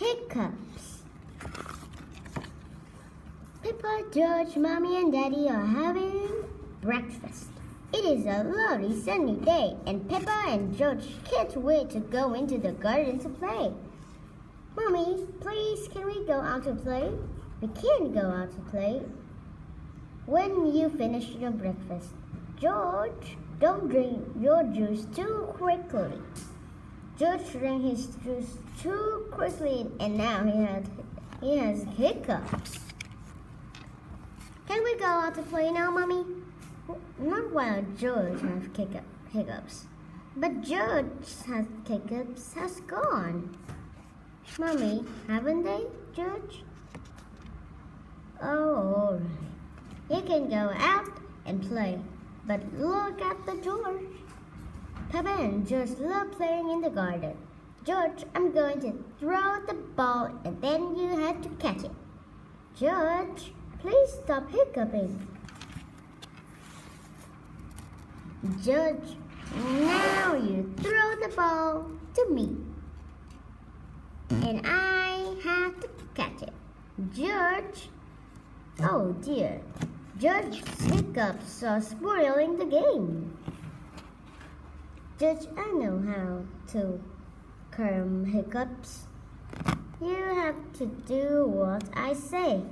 Hiccups. Peppa, George, Mommy, and Daddy are having breakfast. It is a lovely sunny day, and Peppa and George can't wait to go into the garden to play. Mommy, please, can we go out to play? We can't go out to play when you finish your breakfast. George, don't drink your juice too quickly. George drank his juice too quickly, and now he has hiccups. Can we go out to play now, Mommy? Not while George has hiccups. But George's hiccups has gone. Mommy, haven't they, George? Oh, all right. You can go out and play, but look at the George. Peppa and George love playing in the garden. George, I'm going to throw the ball and then you have to catch it. George, please stop hiccuping. George, now you throw the ball to me. And I have to catch it. George, oh dear. George's hiccups are spoiling the game. George, I know how to calm hiccups. You have to do what I say.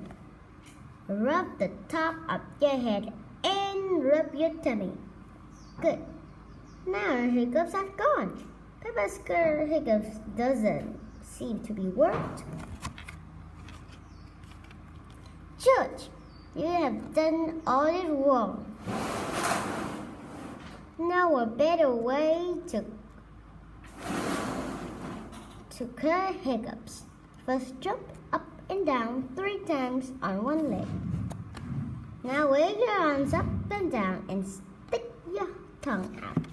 Rub the top of your head and rub your tummy. Good. Now our hiccups are gone. Peppa's hiccups doesn't seem to be worked. George, you have done all it wrong. Now a better way to cure hiccups. First jump up and down 3 times on one leg. Now wave your arms up and down and stick your tongue out.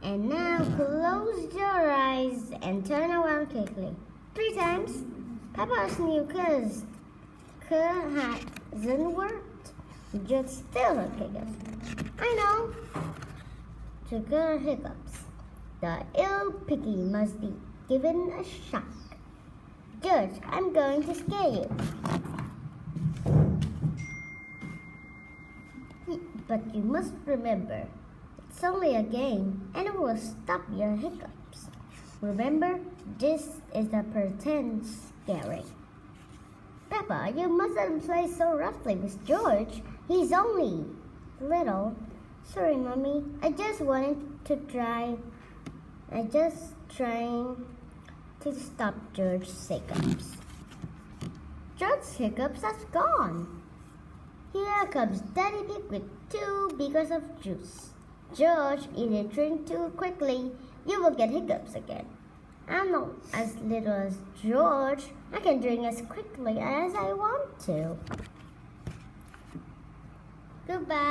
And now close your eyes and turn around quickly. 3 times. Peppa's new cure hasn't worked. George still has hiccups. I know. To cure hiccups, the ill piggy must be given a shock. George, I'm going to scare you. But you must remember, it's only a game and it will stop your hiccups. Remember, this is the pretend scaring. Peppa, you mustn't play so roughly with George. He's only little. Sorry, Mommy. I just trying to stop George's hiccups. George's hiccups are gone. Here comes Daddy Pig with 2 beakers of juice. George, if you drink too quickly, you will get hiccups again. I'm not as little as George. I can drink as quickly as I want to. Goodbye.